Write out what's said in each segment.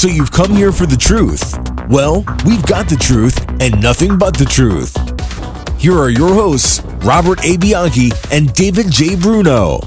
So you've come here for the truth. Well, we've got the truth and nothing but the truth. Here are your hosts, Robert A. Bianchi and David J. Bruno.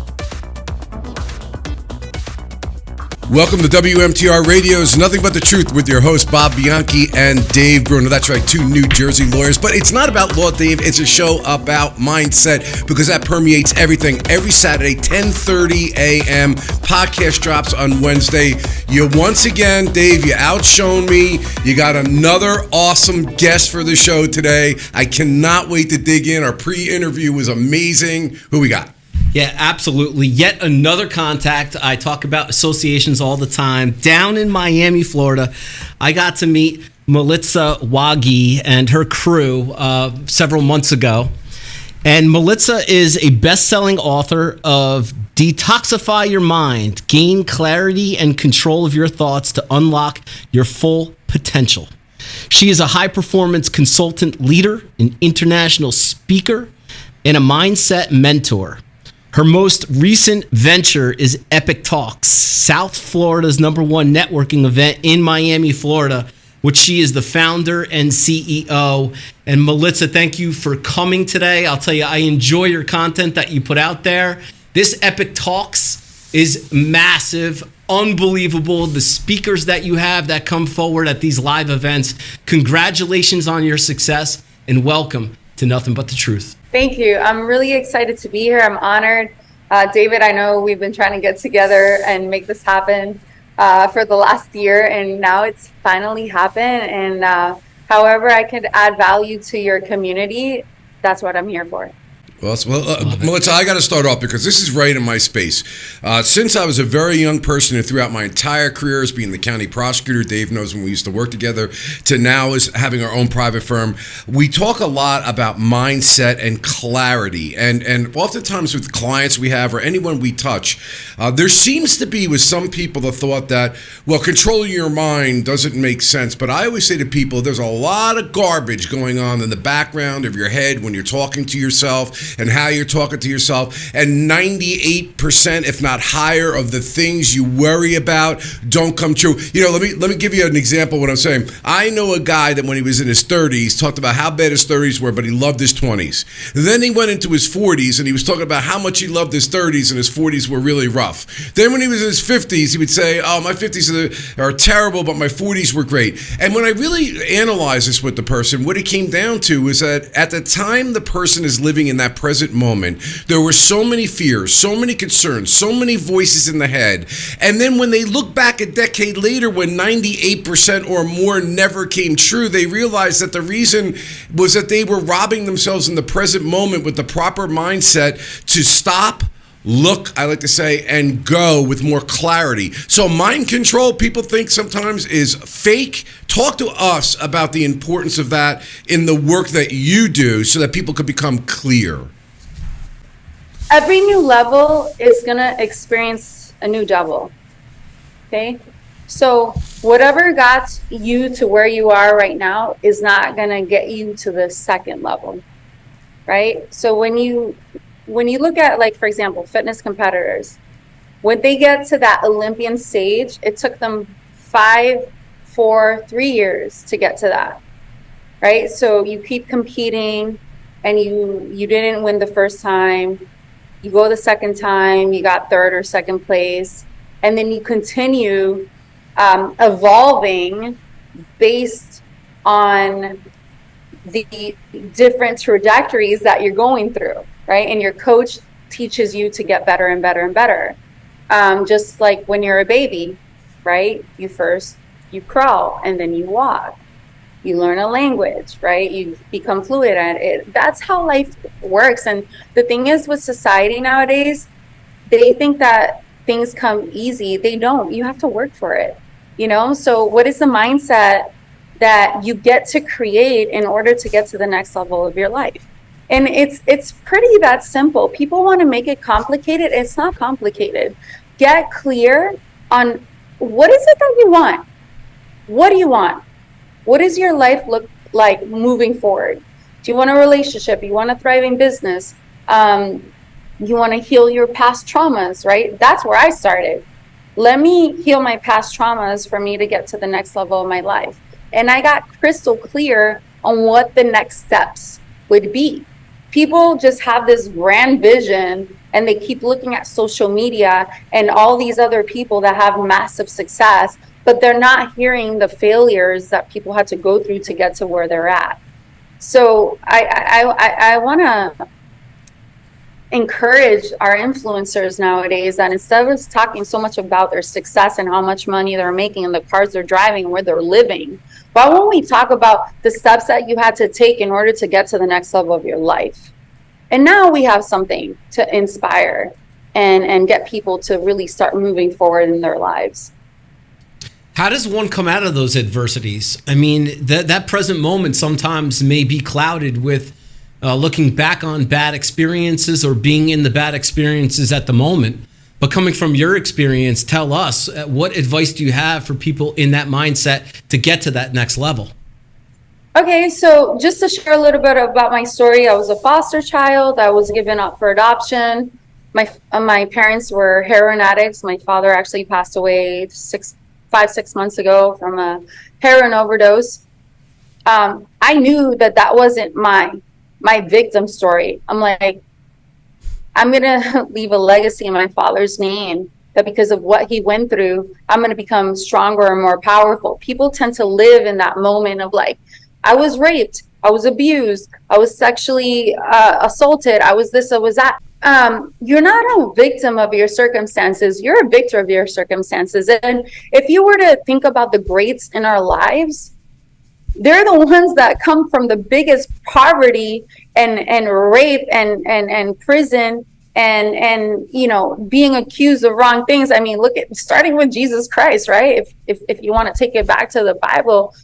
Welcome to WMTR Radio's Nothing But the Truth with your hosts, Bob Bianchi and Dave Bruno. That's right, two New Jersey lawyers. But it's not about law, Dave. It's a show about mindset because that permeates everything. Every Saturday, 10:30 a.m. Podcast drops on Wednesday. You once again, Dave, you outshone me. You got another awesome guest for the show today. I cannot wait to dig in. Our pre-interview was amazing. Who we got? Yeah, absolutely. Yet another contact. I talk about associations all the time. Down in Miami, Florida, I got to meet Melitsa Waage and her crew several months ago. And Melitsa is a best-selling author of Detoxify Your Mind, Gain Clarity and Control of Your Thoughts to Unlock Your Full Potential. She is a high-performance consultant leader, an international speaker, and a mindset mentor. Her most recent venture is Epic Talks, South Florida's #1 networking event in Miami, Florida, which she is the founder and CEO. And Melitsa, thank you for coming today. I'll tell you, I enjoy your content that you put out there. This Epic Talks is massive, unbelievable. The speakers that you have that come forward at these live events, congratulations on your success and welcome to Nothing But the Truth. Thank you. I'm really excited to be here. I'm honored. David, I know we've been trying to get together and make this happen for the last year, and now it's finally happened. And however I can add value to your community, that's what I'm here for. Well, Melitsa, I got to start off because this is right in my space. Since I was a very young person and throughout my entire career as being the county prosecutor, Dave knows when we used to work together, to now as having our own private firm, we talk a lot about mindset and clarity. And oftentimes with clients we have or anyone we touch, there seems to be with some people the thought that, well, controlling your mind doesn't make sense. But I always say to people, there's a lot of garbage going on in the background of your head when you're talking to yourself and how you're talking to yourself, and 98%, if not higher, of the things you worry about don't come true. You know, let me give you an example of what I'm saying. I know a guy that when he was in his 30s talked about how bad his 30s were, but he loved his 20s. Then he went into his 40s and he was talking about how much he loved his 30s and his 40s were really rough. Then when he was in his 50s, he would say, oh, my 50s are terrible, but my 40s were great. And when I really analyze this with the person, what it came down to is that at the time the person is living in that present moment, there were so many fears, so many concerns, so many voices in the head. And then when they look back a decade later when 98% or more never came true, they realized that the reason was that they were robbing themselves in the present moment with the proper mindset to stop, look, I like to say, and go with more clarity. So mind control, people think sometimes is fake. Talk to us about the importance of that in the work that you do so that people could become clear. Every new level is going to experience a new devil. Okay? So whatever got you to where you are right now is not going to get you to the second level. Right? So when you look at, like, for example, fitness competitors, when they get to that Olympian stage, it took them 5, 4, 3 years to get to that, right? So you keep competing and you didn't win the first time. You go the second time, you got third or second place. And then you continue evolving based on the different trajectories that you're going through. Right? And your coach teaches you to get better and better and better. Just like when you're a baby, right? You crawl and then you walk. You learn a language, right? You become fluid at it. That's how life works. And the thing is with society nowadays, they think that things come easy. They don't. You have to work for it. You know? So what is the mindset that you get to create in order to get to the next level of your life? And it's pretty that simple. People want to make it complicated. It's not complicated. Get clear on what is it that you want? What do you want? What does your life look like moving forward? Do you want a relationship? You want a thriving business? You want to heal your past traumas, right? That's where I started. Let me heal my past traumas for me to get to the next level of my life. And I got crystal clear on what the next steps would be. People just have this grand vision and they keep looking at social media and all these other people that have massive success, but they're not hearing the failures that people had to go through to get to where they're at. So I want to encourage our influencers nowadays that instead of talking so much about their success and how much money they're making and the cars they're driving and where they're living, why won't we talk about the steps that you had to take in order to get to the next level of your life? And now we have something to inspire and get people to really start moving forward in their lives. How does one come out of those adversities? I mean, that present moment sometimes may be clouded with looking back on bad experiences or being in the bad experiences at the moment. But coming from your experience, tell us, what advice do you have for people in that mindset to get to that next level? Okay, so just to share a little bit about my story, I was a foster child. I was given up for adoption. My parents were heroin addicts. My father actually passed away 6 months ago from a heroin overdose. I knew that wasn't my victim story. I'm like, I'm going to leave a legacy in my father's name, that because of what he went through, I'm going to become stronger and more powerful. People tend to live in that moment of like, I was raped, I was abused, I was sexually assaulted, I was this, I was that. You're not a victim of your circumstances, you're a victor of your circumstances. And if you were to think about the greats in our lives, they're the ones that come from the biggest poverty and rape and prison and you know, being accused of wrong things. I mean, look at starting with Jesus Christ, right? If you want to take it back to the Bible,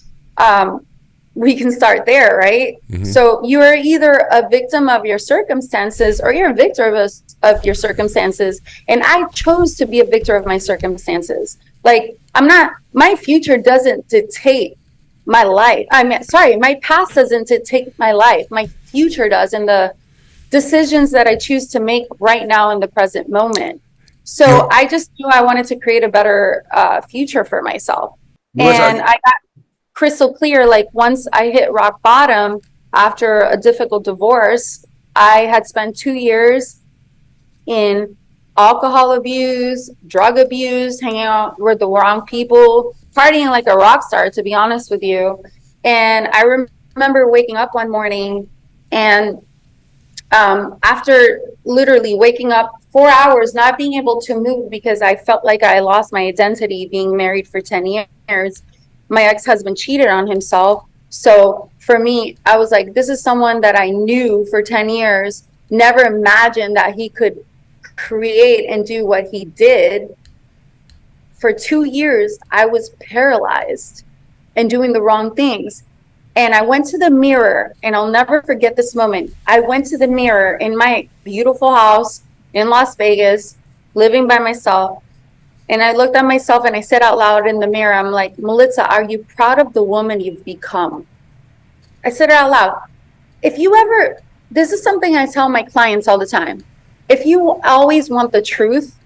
we can start there, right? Mm-hmm. So you are either a victim of your circumstances or you're a victor of your circumstances. And I chose to be a victor of my circumstances. Like, my future doesn't dictate my life. My past doesn't dictate my life. My future does, and the decisions that I choose to make right now in the present moment. So I just knew I wanted to create a better future for myself. And I got crystal clear, like once I hit rock bottom after a difficult divorce, I had spent 2 years in alcohol abuse, drug abuse, hanging out with the wrong people, partying like a rock star, to be honest with you. And I remember waking up one morning and after literally waking up 4 hours, not being able to move because I felt like I lost my identity being married for 10 years. My ex-husband cheated on himself. So for me, I was like, this is someone that I knew for 10 years, never imagined that he could create and do what he did. For 2 years, I was paralyzed and doing the wrong things. And I went to the mirror, and I'll never forget this moment. I went to the mirror in my beautiful house in Las Vegas, living by myself. And I looked at myself and I said out loud in the mirror, I'm like, Melitsa, are you proud of the woman you've become? I said it out loud. This is something I tell my clients all the time. If you always want the truth,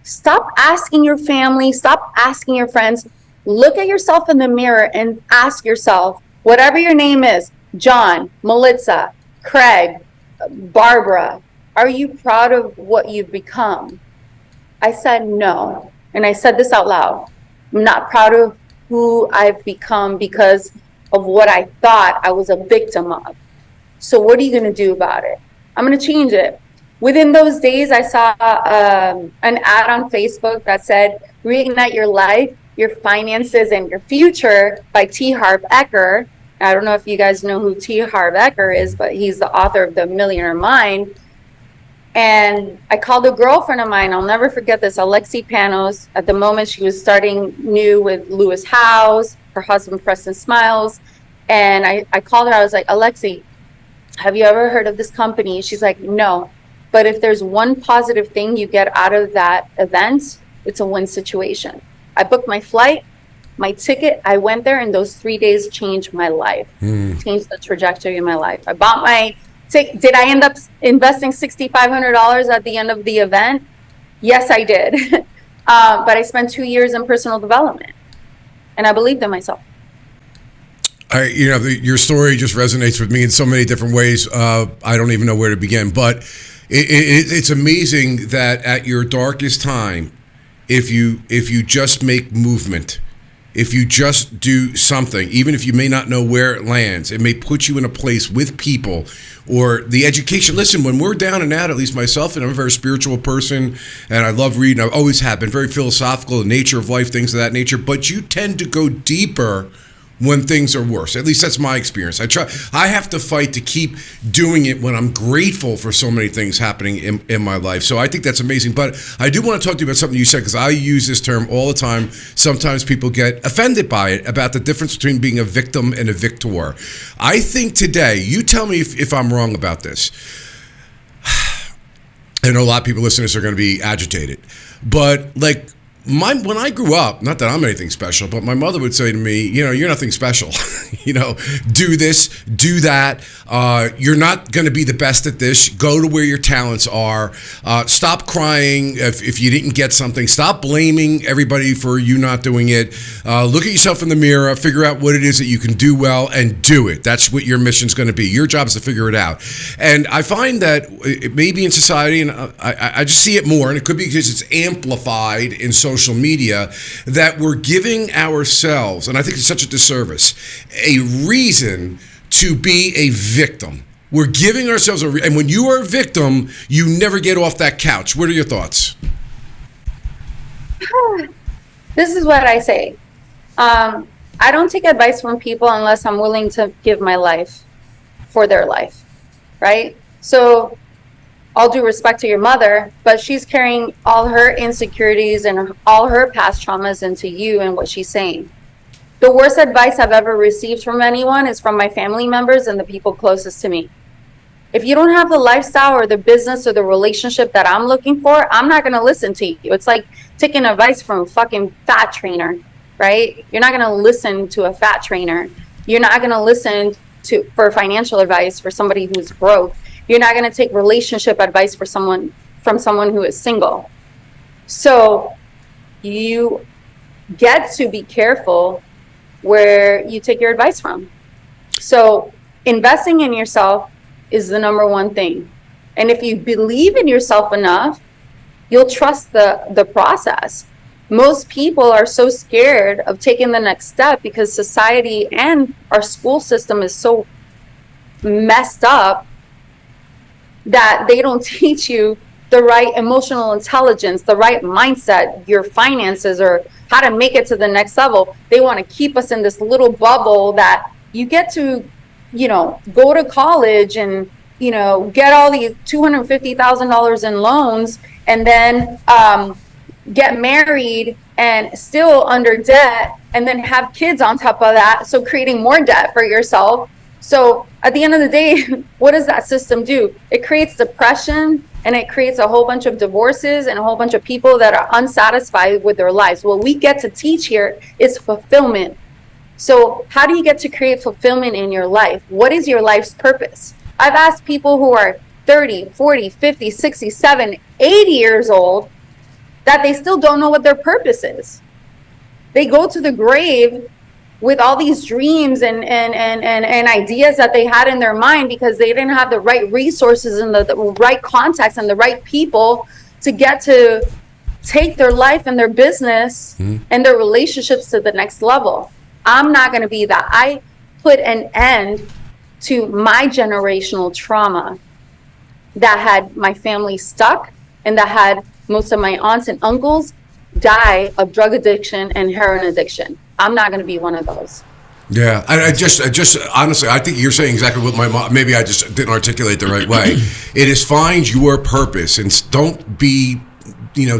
stop asking your family, stop asking your friends. Look at yourself in the mirror and ask yourself, whatever your name is, John, Melitsa, Craig, Barbara, are you proud of what you've become? I said no. And I said this out loud. I'm not proud of who I've become because of what I thought I was a victim of. So what are you going to do about it? I'm going to change it. Within those days, I saw an ad on Facebook that said, reignite your life, your finances, and your future by T. Harv Eker. I don't know if you guys know who T. Harv Eker is, but he's the author of The Millionaire Mind. And I called a girlfriend of mine, I'll never forget this, Alexi Panos. At the moment, she was starting new with Lewis Howes, her husband, Preston Smiles. And I called her, I was like, Alexi, have you ever heard of this company? She's like, no. But if there's one positive thing you get out of that event, it's a win situation. I booked my flight, my ticket. I went there, and those 3 days changed my life, changed the trajectory of my life. I bought my ticket. Did I end up investing $6,500 at the end of the event? Yes, I did. But I spent 2 years in personal development, and I believed in myself. Your story just resonates with me in so many different ways. I don't even know where to begin, but it's amazing that at your darkest time, if you just make movement, if you just do something, even if you may not know where it lands, it may put you in a place with people or the education. Listen, when we're down and out, at least myself, and I'm a very spiritual person, and I love reading, I always have been very philosophical, the nature of life, things of that nature, but you tend to go deeper when things are worse. At least that's my experience. I have to fight to keep doing it when I'm grateful for so many things happening in my life. So I think that's amazing. But I do want to talk to you about something you said, because I use this term all the time. Sometimes people get offended by it, about the difference between being a victim and a victor. I think today, you tell me if I'm wrong about this. I know a lot of people listening to this are going to be agitated, but like, when I grew up, not that I'm anything special, but my mother would say to me, you're nothing special. Do this, do that. You're not going to be the best at this. Go to where your talents are. Stop crying if you didn't get something. Stop blaming everybody for you not doing it. Look at yourself in the mirror, figure out what it is that you can do well, and do it. That's what your mission's going to be. Your job is to figure it out. And I find that it may be in society, and I just see it more, and it could be because it's amplified in social media, that we're giving ourselves, and I think it's such a disservice, a reason to be a victim. We're giving ourselves and when you are a victim, you never get off that couch. What are your thoughts? This is what I say. I don't take advice from people unless I'm willing to give my life for their life, right? So all due respect to your mother, but she's carrying all her insecurities and all her past traumas into you and what she's saying. The worst advice I've ever received from anyone is from my family members and the people closest to me. If you don't have the lifestyle or the business or the relationship that I'm looking for, I'm not going to listen to you. It's like taking advice from a fucking fat trainer, right? You're not going to listen to a fat trainer. You're not going to listen for financial advice for somebody who's broke. You're not going to take relationship advice from someone who is single. So you get to be careful where you take your advice from. So investing in yourself is the number one thing. And if you believe in yourself enough, you'll trust the process. Most people are so scared of taking the next step because society and our school system is so messed up that they don't teach you the right emotional intelligence, the right mindset, your finances, or how to make it to the next level. They want to keep us in this little bubble that you get to, go to college and, get all these $250,000 in loans and then get married and still under debt and then have kids on top of that. So creating more debt for yourself. So at the end of the day, what does that system do? It creates depression, and it creates a whole bunch of divorces and a whole bunch of people that are unsatisfied with their lives. What we get to teach here is fulfillment. So how do you get to create fulfillment in your life? What is your life's purpose? I've asked people who are 30, 40, 50, 60, 70, 80 years old that they still don't know what their purpose is. They go to the grave with all these dreams and ideas that they had in their mind because they didn't have the right resources and the right contacts and the right people to get to take their life and their business and their relationships to the next level. I'm not going to be that. I put an end to my generational trauma that had my family stuck and that had most of my aunts and uncles die of drug addiction and heroin addiction. I'm not going to be one of those. Yeah, I just honestly, I think you're saying exactly what my mom, maybe I just didn't articulate the right way. It is find your purpose and don't be,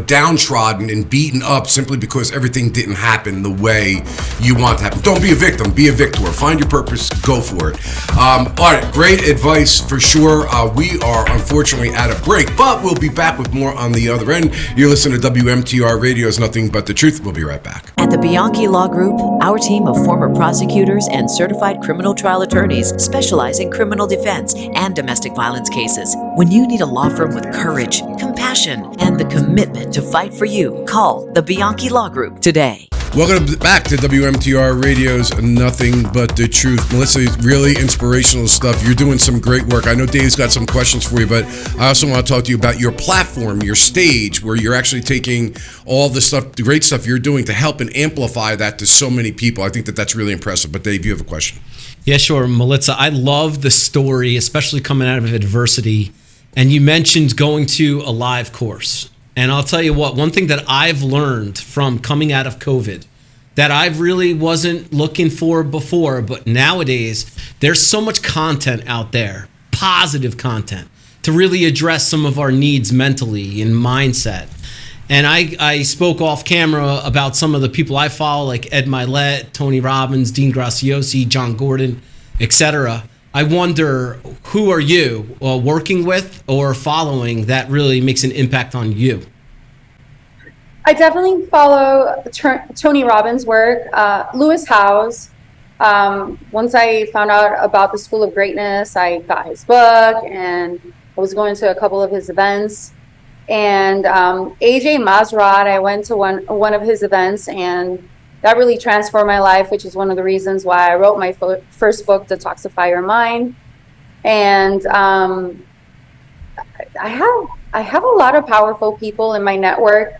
downtrodden and beaten up simply because everything didn't happen the way you want to happen. Don't be a victim, be a victor. Find your purpose, go for it. All right, great advice for sure. We are unfortunately at a break, but we'll be back with more on the other end. You're listening to WMTR Radio's Nothing But the Truth. We'll be right back. At the Bianchi Law Group, our team of former prosecutors and certified criminal trial attorneys specialize in criminal defense and domestic violence cases. When you need a law firm with courage, compassion, passion, and the commitment to fight for you. Call the Bianchi Law Group today. Welcome back to WMTR Radio's Nothing But the Truth. Melitsa, really inspirational stuff. You're doing some great work. I know Dave's got some questions for you, but I also want to talk to you about your platform, your stage, where you're actually taking all the stuff, the great stuff you're doing to help and amplify that to so many people. I think that that's really impressive. But Dave, you have a question. Yeah, sure. Melitsa, I love the story, especially coming out of adversity. And you mentioned going to a live course. And I'll tell you what, one thing that I've learned from coming out of COVID that I really wasn't looking for before, but nowadays there's so much content out there, positive content, to really address some of our needs mentally and mindset. And I spoke off camera about some of the people I follow, like Ed Milet, Tony Robbins, Dean Graziosi, John Gordon, etc. I wonder, who are you working with or following that really makes an impact on you? I definitely follow Tony Robbins' work, Lewis Howes. Once I found out about the School of Greatness, I got his book and I was going to a couple of his events. And AJ Masrad, I went to one of his events, and that really transformed my life, which is one of the reasons why I wrote my first book, Detoxify Your Mind. And I have a lot of powerful people in my network.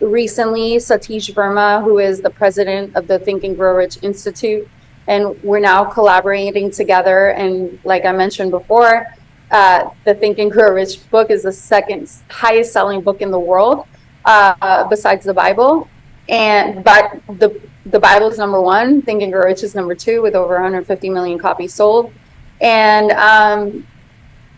Recently, Satish Verma, who is the president of the Think and Grow Rich Institute, and we're now collaborating together. And like I mentioned before, the Think and Grow Rich book is the second highest selling book in the world, besides the Bible. But the Bible is number one. Think and Grow Rich is number two, with over 150 million copies sold. And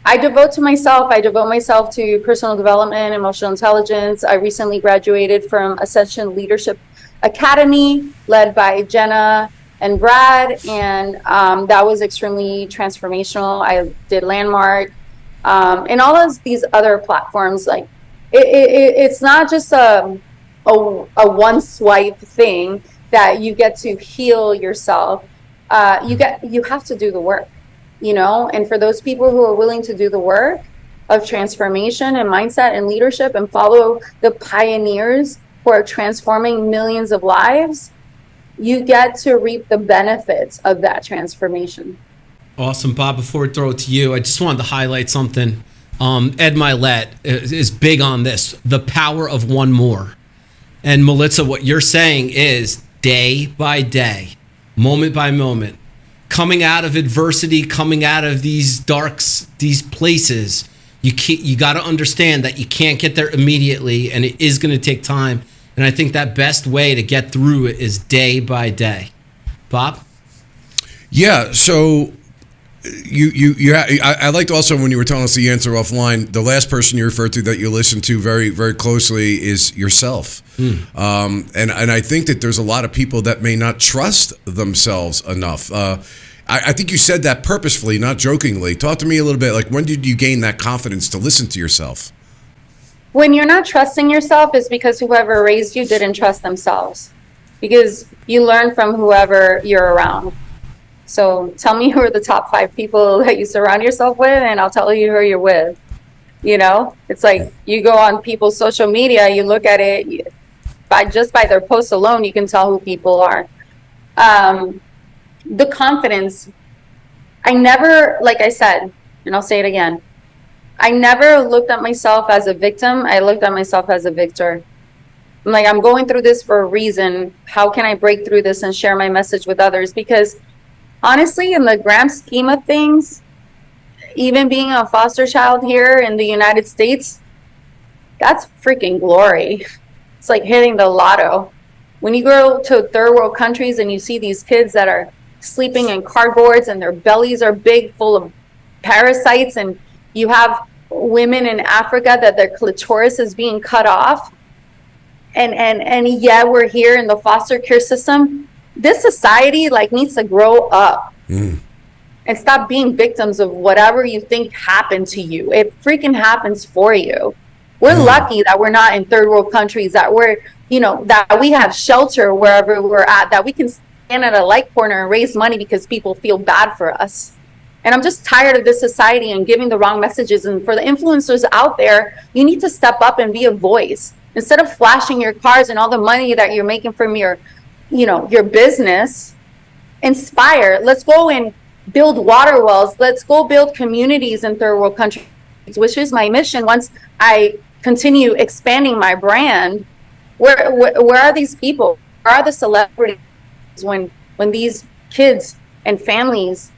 I devote myself to personal development, emotional intelligence. I recently graduated from Ascension Leadership Academy, led by Jenna and Brad, and that was extremely transformational. I did Landmark, and all of these other platforms. Like it's not just a one swipe thing that you get to heal yourself. You have to do the work, and for those people who are willing to do the work of transformation and mindset and leadership and follow the pioneers who are transforming millions of lives, you get to reap the benefits of that transformation. Awesome. Bob, before we throw it to you, I just wanted to highlight something. Ed Milet is big on this, the power of one more. And Melitsa, what you're saying is day by day, moment by moment, coming out of adversity, coming out of these these places, you got to understand that you can't get there immediately, and it is going to take time. And I think that best way to get through it is day by day. Bob? Yeah, so I liked also when you were telling us the answer offline, the last person you referred to that you listened to very, very closely is yourself. And I think that there's a lot of people that may not trust themselves enough. I think you said that purposefully, not jokingly. Talk to me a little bit, like, when did you gain that confidence to listen to yourself? When you're not trusting yourself, it's because whoever raised you didn't trust themselves, because you learn from whoever you're around. So tell me who are the top 5 people that you surround yourself with, and I'll tell you who you're with. It's like you go on people's social media, you look at it, by their posts alone, you can tell who people are. The confidence, I never, like I said, and I'll say it again, I never looked at myself as a victim. I looked at myself as a victor. I'm like, I'm going through this for a reason. How can I break through this and share my message with others? Because honestly, in the grand scheme of things, even being a foster child here in the United States, that's freaking glory. It's like hitting the lotto. When you go to third world countries and you see these kids that are sleeping in cardboards and their bellies are big, full of parasites, and you have women in Africa that their clitoris is being cut off, and yet we're here in the foster care system. This society needs to grow up and stop being victims of whatever you think happened to you. It freaking happens for you. We're lucky that we're not in third world countries, that we're, that we have shelter wherever we're at, that we can stand at a light corner and raise money because people feel bad for us. And I'm just tired of this society and giving the wrong messages. And for the influencers out there, you need to step up and be a voice. Instead of flashing your cars and all the money that you're making from your business, inspire. Let's go and build water wells. Let's go build communities in third world countries, which is my mission. Once I continue expanding my brand, where are these people? Where are the celebrities when these kids and families,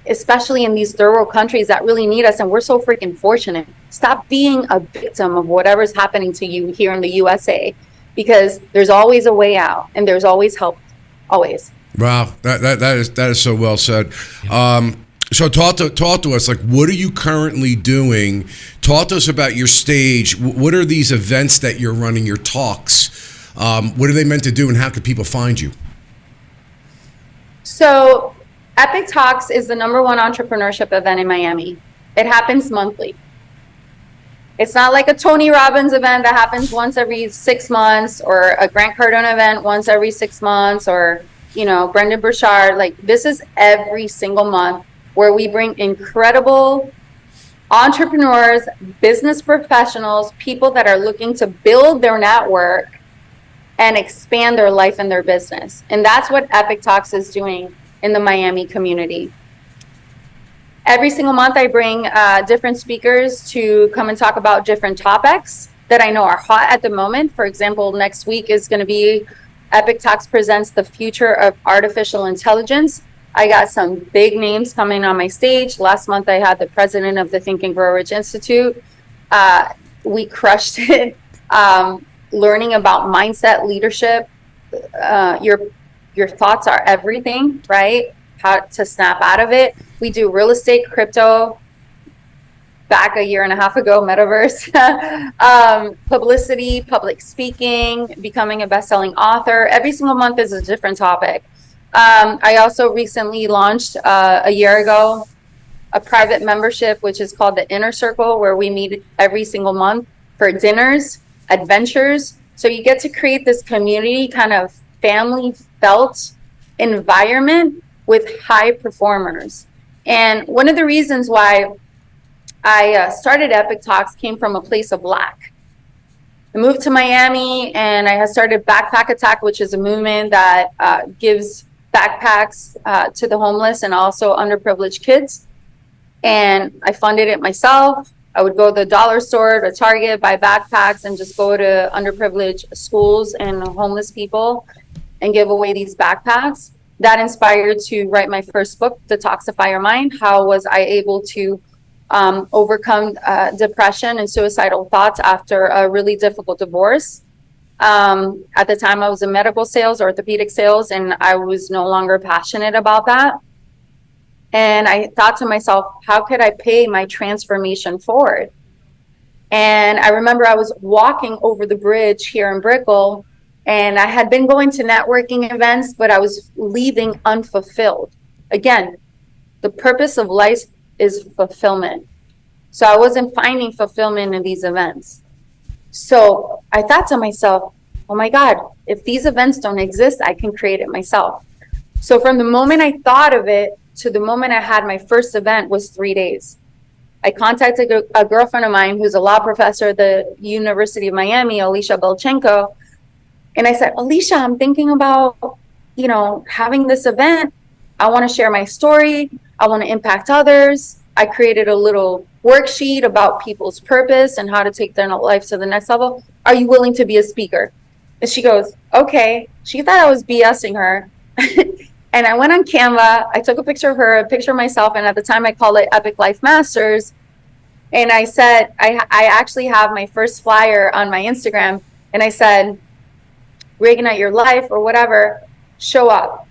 especially in these third world countries that really need us, and we're so freaking fortunate. Stop being a victim of whatever's happening to you here in the USA, because there's always a way out and there's always help, always. Wow, that is so well said. So talk to us, like, what are you currently doing? Talk to us about your stage. What are these events that you're running, your talks? What are they meant to do, and how can people find you? So Epic Talks is the #1 entrepreneurship event in Miami. It happens monthly. It's not like a Tony Robbins event that happens once every 6 months, or a Grant Cardone event once every 6 months, or, Brendan Burchard. Like, this is every single month, where we bring incredible entrepreneurs, business professionals, people that are looking to build their network and expand their life and their business. And that's what Epic Talks is doing in the Miami community. Every single month, I bring different speakers to come and talk about different topics that I know are hot at the moment. For example, next week is going to be Epic Talks presents the future of artificial intelligence. I got some big names coming on my stage. Last month, I had the president of the Think and Grow Rich Institute. We crushed it, learning about mindset, leadership. Your thoughts are everything, right? How to snap out of it. We do real estate, crypto, back a year and a half ago, metaverse, publicity, public speaking, becoming a best-selling author. Every single month is a different topic. I also recently launched a year ago a private membership, which is called the Inner Circle, where we meet every single month for dinners, adventures. So you get to create this community kind of family felt environment with high performers. And one of the reasons why I started Epic Talks came from a place of lack. I moved to Miami and I started Backpack Attack, which is a movement that gives backpacks to the homeless and also underprivileged kids. And I funded it myself. I would go to the dollar store, to Target, buy backpacks, and just go to underprivileged schools and homeless people and give away these backpacks. That inspired to write my first book, Detoxify Your Mind. How was I able to overcome depression and suicidal thoughts after a really difficult divorce? At the time, I was in medical sales, orthopedic sales, and I was no longer passionate about that. And I thought to myself, how could I pay my transformation forward? And I remember I was walking over the bridge here in Brickell, and I had been going to networking events, but I was leaving unfulfilled. Again, the purpose of life is fulfillment. So I wasn't finding fulfillment in these events. So I thought to myself, oh my God, if these events don't exist, I can create it myself. So from the moment I thought of it to the moment I had my first event was 3 days. I contacted a girlfriend of mine who's a law professor at the University of Miami, Alicia Belchenko. And I said, Alicia, I'm thinking about, having this event. I want to share my story. I want to impact others. I created a little worksheet about people's purpose and how to take their life to the next level. Are you willing to be a speaker? And she goes, okay. She thought I was BSing her. And I went on Canva. I took a picture of her, a picture of myself. And at the time I called it Epic Life Masters. And I said, I actually have my first flyer on my Instagram. And I said, reignite your life or whatever, show up.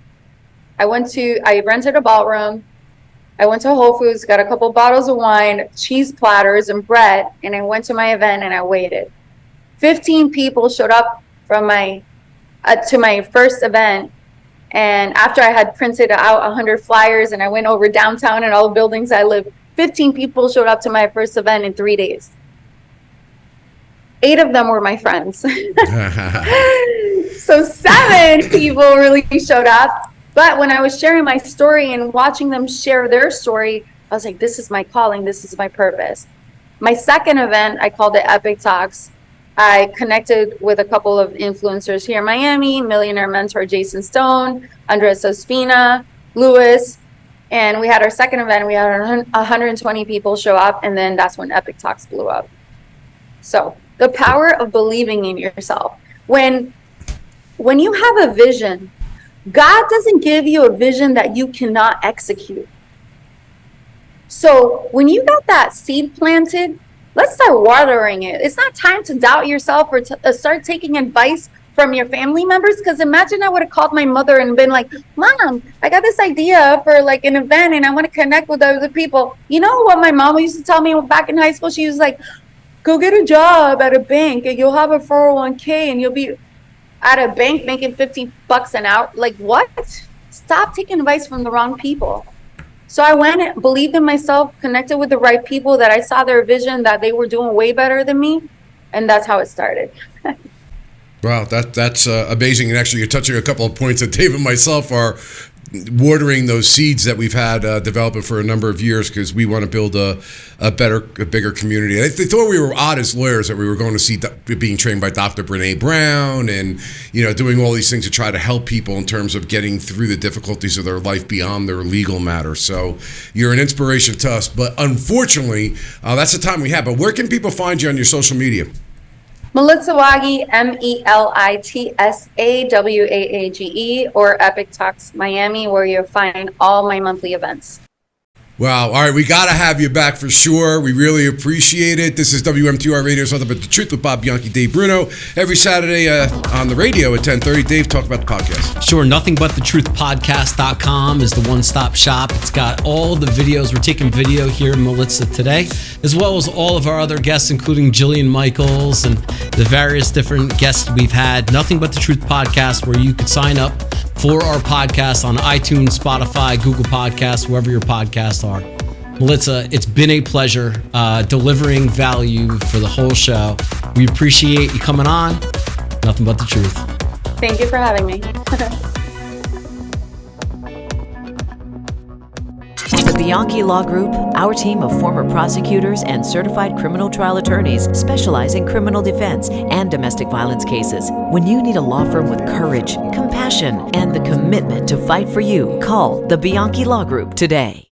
I rented a ballroom. I went to Whole Foods, got a couple bottles of wine, cheese platters and bread. And I went to my event and I waited. 15 people showed up from to my first event. And after I had printed out 100 flyers and I went over downtown and all the buildings I lived, 15 people showed up to my first event in 3 days. 8 of them were my friends. So 7 people really showed up. But when I was sharing my story and watching them share their story, I was like, this is my calling. This is my purpose. My second event, I called it Epic Talks. I connected with a couple of influencers here in Miami, millionaire mentor Jason Stone, Andres Ospina, Lewis. And we had our second event. We had 120 people show up. And then that's when Epic Talks blew up. So the power of believing in yourself. When you have a vision, God doesn't give you a vision that you cannot execute. So when you got that seed planted, let's start watering it. It's not time to doubt yourself or to start taking advice from your family members. Because imagine I would have called my mother and been like, Mom, I got this idea for like an event and I want to connect with other people. You know what my mom used to tell me back in high school? She was like, go get a job at a bank and you'll have a 401k and you'll be at a bank making $50 an hour. Like, what? Stop taking advice from the wrong people. So I went and believed in myself, connected with the right people that I saw their vision, that they were doing way better than me. And that's how it started. Wow, that's amazing. And actually, you're touching a couple of points that Dave and myself are watering those seeds that we've had developing for a number of years because we want to build a bigger community. They thought we were odd as lawyers that we were going to see being trained by Dr. Brene Brown and, doing all these things to try to help people in terms of getting through the difficulties of their life beyond their legal matter. So you're an inspiration to us. But unfortunately, that's the time we have. But where can people find you on your social media? Melitsa Waage, MELITSA or Epic Talks Miami, where you'll find all my monthly events. Wow. All right. We got to have you back for sure. We really appreciate it. This is WMTR Radio, something but the truth with Bob Bianchi, Dave Bruno. Every Saturday on the radio at 10:30. Dave, talk about the podcast. Sure. NothingButTheTruthPodcast.com is the one-stop shop. It's got all the videos. We're taking video here in Melitsa today, as well as all of our other guests, including Jillian Michaels and the various different guests we've had. Nothing But The Truth Podcast, where you could sign up for our podcast on iTunes, Spotify, Google Podcasts, wherever your podcasts are. Melitsa, it's been a pleasure delivering value for the whole show. We appreciate you coming on. Nothing But The Truth. Thank you for having me. The Bianchi Law Group, our team of former prosecutors and certified criminal trial attorneys specialize in criminal defense and domestic violence cases. When you need a law firm with courage, compassion, and the commitment to fight for you, call the Bianchi Law Group today.